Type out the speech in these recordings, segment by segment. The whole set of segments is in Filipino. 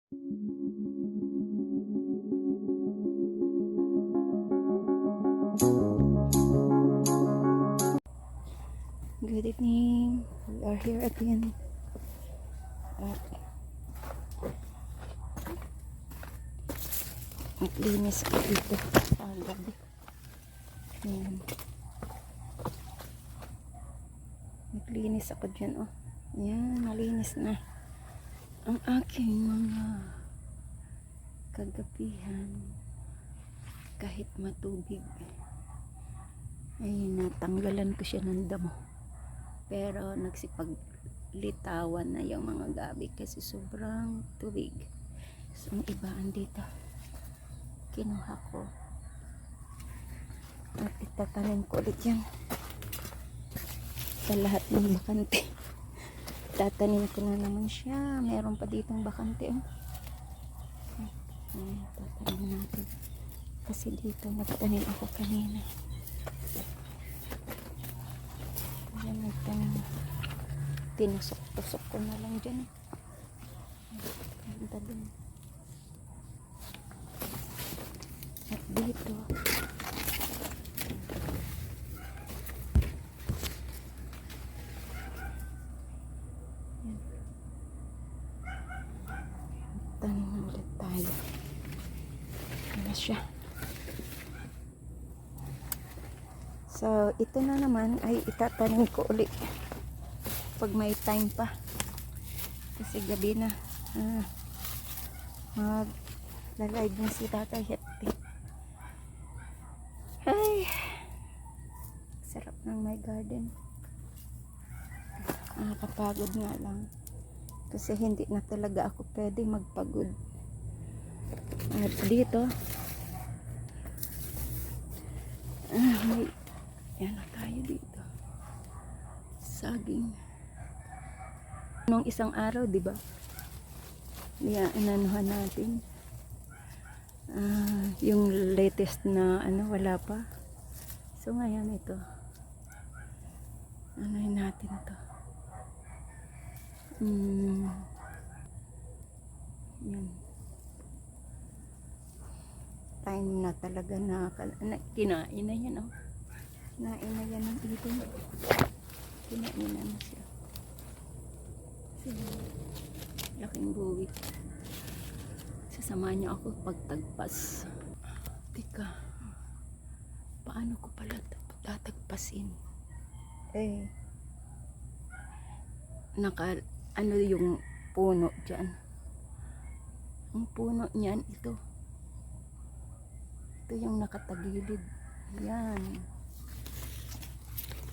Good evening. We are here again. Maglinis ako dito sa gabi. Ayan. Maglinis ako dyan, oh. Ayan, malinis na ang aking mga kagabihan. Kahit matubig. Ay, natanggalan ko siya ng damo. Pero nagsipaglitawan na yung mga gabi kasi sobrang tubig. So, ang iba andito. Kinuha ko. At itatanim ko ulit yan. Sa lahat ng bakante. Tatanim ko na naman siya. Meron pa ditong bakante. Oh. Ayan, tatanim natin. Kasi dito nagtanim ako kanina. Ayan, nagtanim. Tinusok-tusok ko na lang dyan. Ganda din. At dito yan. Tanim ulit tayo. Ano siya. So, ito na naman ay itatanim ko ulit pag may time pa. Kasi gabi na. Mag-live na si Tatay Hepti. Ay, sarap ng my garden. Nakakapagod nga lang. Kasi hindi na talaga ako pwede magpagod. At dito, may yan na tayo dito. Saging. Nung isang araw, di ba? Inanuhan natin. Yung latest na wala pa. So ngayon ito. Anuhin natin ito. Yan. Time na talaga na kinain na yan, oh. Kinain na yan ng ibon. Kinain na siya. Laking buwit. Sasamahan niyo ako pagtagpas. Tika. Paano ko pala tatagpasin? Yung puno dyan. Ang puno niyan, ito. Ito yung nakatagilid. Yan.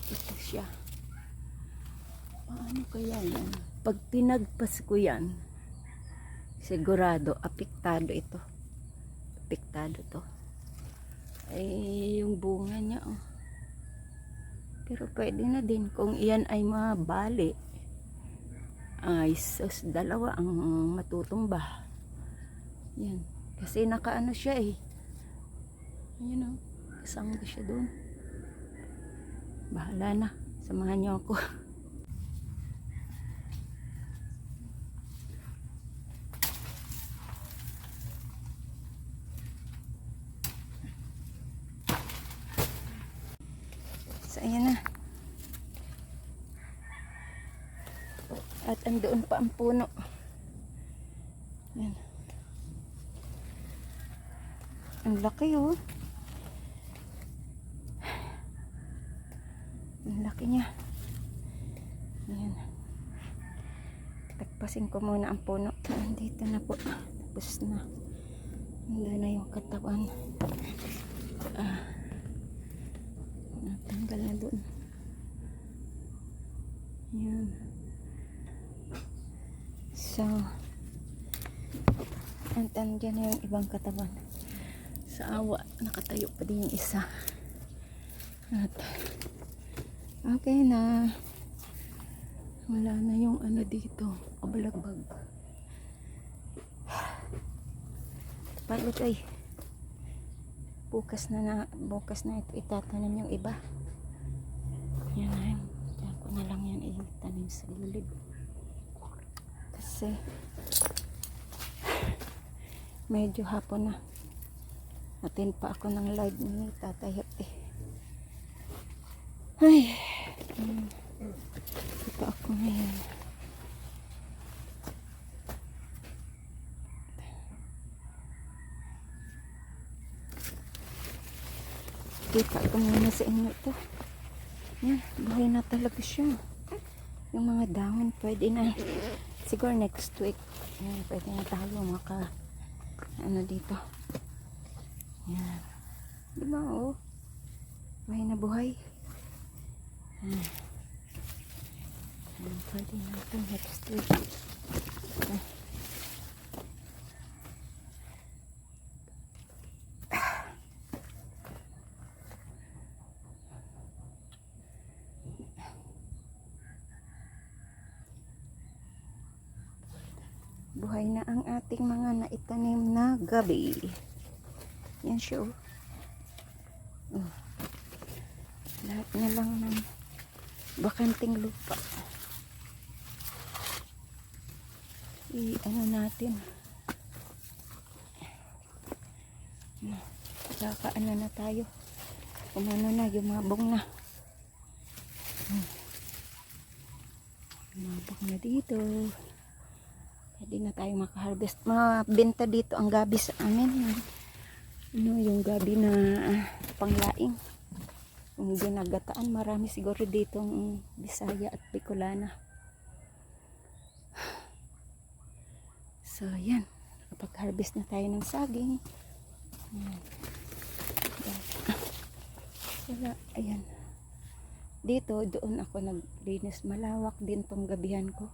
Ito siya. Paano kaya yan? Pag tinagpas ko yan, sigurado, apektado ito. Apektado to. Ay, yung bunga niya, oh. Pero pwede na din kung iyan ay mabali. Ay, sus, dalawa ang matutumba. Yan. Kasi nakaano siya, eh. Ayan, oh. Kasama siya doon. Bahala na. Samahan niyo ako. So, ayan na. At andoon pa ang puno. Ayan. Ang laki, oh. Ang laki niya. Ayan. Tagpasin ko muna ang puno. Andito na po. Tapos na. Nandun na yung katawan. Natanggal na doon. Ayan. So, andyan na yung ibang katawan. Sa awa, nakatayo pa din yung isa. At, okay na. Wala na yung dito. Kabalagbag. Pagod ay. Bukas na ito itatanim yung iba. Yan na. Diyan ko na lang yan itanim sa gilid. Kasi Medyo hapon na. Attend pa ako ng live ni Tatay Happy. Ay. Pa ako ngayon. Kita ko muna sa inyo ito. Yan, buhay na talaga siya. Yung mga dahon pwede na. Siguro next week. Yan, pwede na tayo maka ano dito. Yan. Diba oh? Buhay na buhay. Yan. Yan, pwede na ito next week. Yan. Buhay na ang ating mga naitanim na gabi. Yan siya oh. Lahat na lang ng bakanting lupa. Ano natin. Saka ano na tayo. Umano na, yumabong na. Yumabong na dito. Hindi na tayo makaharvest. Mabenta dito ang gabi sa amin. Ano, yung gabi na panglaing. Yung ginagataan, marami siguro ditong Bisaya at Bicolana. So, yan. Kapag-harvest na tayo ng saging. Wala, ayan. Dito, doon ako naglinis. Malawak din tong gabihan ko.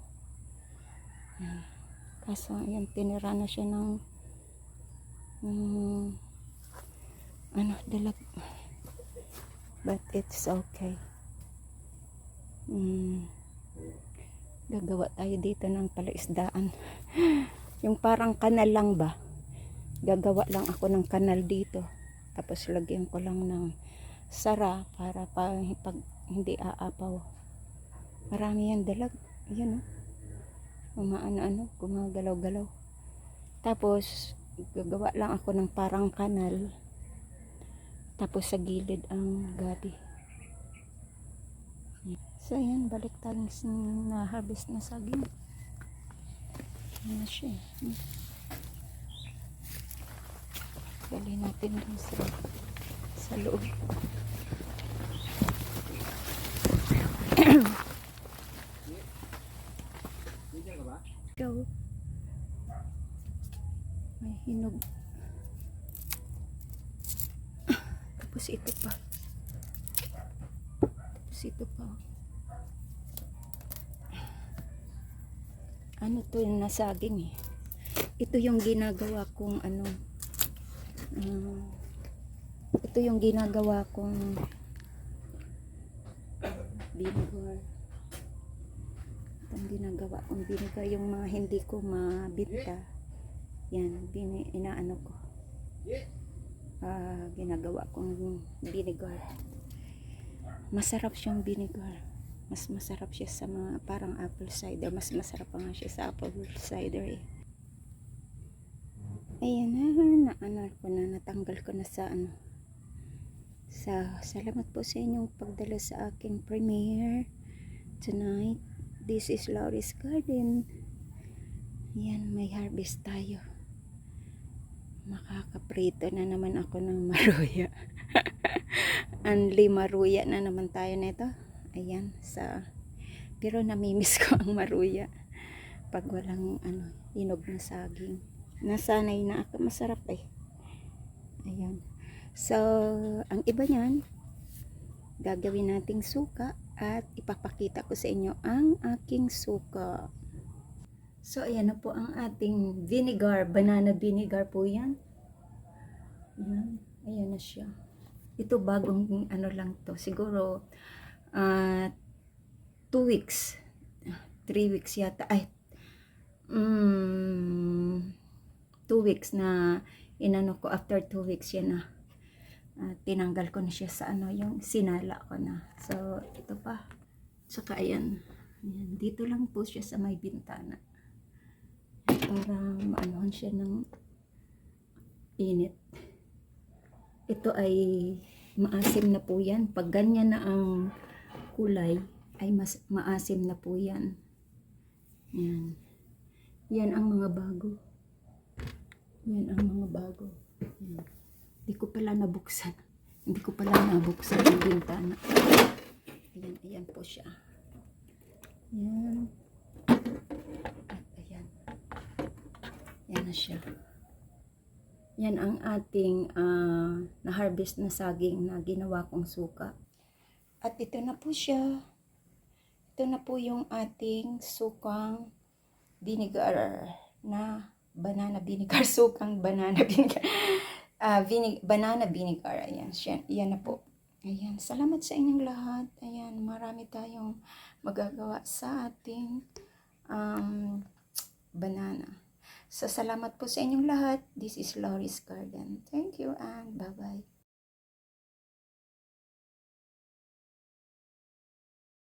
Yan. Kaso, ayan, tinira na siya ng ano, dalag. But it's okay. Gagawa tayo dito ng palaisdaan. Yung parang kanal lang ba? Gagawa lang ako ng kanal dito. Tapos lagyan ko lang ng sara para pag hindi aapaw. Marami yan dalag. Ayan o. Umaano-ano, gumagalaw-galaw. Tapos, gagawa lang ako ng parang kanal. Tapos sa gilid ang gabi. So, ayan, balik tayo na harvest na saging. Ayan siya. Dali natin dun sa loob. Ikaw. May hinog. Tapos ito pa. Tapos ito pa. Ano to yung nasaging eh. Ito yung ginagawa kong ano. Ito yung ginagawa kong vinegar. Ang ginagawa kong vinegar, yung mga hindi ko mabita. Yan, inaano ko. Ginagawa kong vinegar. Masarap siyang vinegar. Mas masarap siya sa mga parang apple cider. Mas masarap pa nga siya sa apple cider eh. Ayan na, natanggal ko na sa ano. Salamat po sa inyong pagdala sa aking premiere tonight. This is Laurie's Garden. Yan, may harvest tayo. Makakaprito na naman ako ng maruya. Anli maruya na naman tayo nito. Ayan, pero namimiss ko ang maruya. Pag walang hinog na saging. Nasanay na ako, masarap eh. Ayan. So, ang iba niyan, gagawin nating suka at ipapakita ko sa inyo ang aking suka. So, ayan na po ang ating vinegar. Banana vinegar po yan. Ayan, ayan na siya. Ito bagong ano lang to. Siguro 2 weeks. 3 weeks yata. Ay, 2 weeks na inano ko. After 2 weeks yan na. Tinanggal ko na siya sa ano, yung sinala ko na. So, ito pa. Saka ayan. Ayan. Dito lang po siya sa may bintana. Para maanohan siya ng init. Ito ay maasim na po yan. Pag ganyan na ang kulay, ay mas maasim na po yan. Yan. Yan ang mga bago. Yan ang mga bago. Yan. Hindi ko pala nabuksan. Hindi ko pala nabuksan ang bintana. Ayan, ayan po siya. Yan. At ayan. Yan na siya. Yan ang ating na-harvest na saging na ginawa kong suka. At ito na po siya. Ito na po yung ating sukang vinegar na banana vinegar. Sukang banana vinegar. Banana vinegar. Ayan siya. Ayan na po. Ayan. Salamat sa inyong lahat. Ayan. Marami tayong magagawa sa ating banana. So, salamat po sa inyong lahat. This is Lori's Garden. Thank you and bye-bye.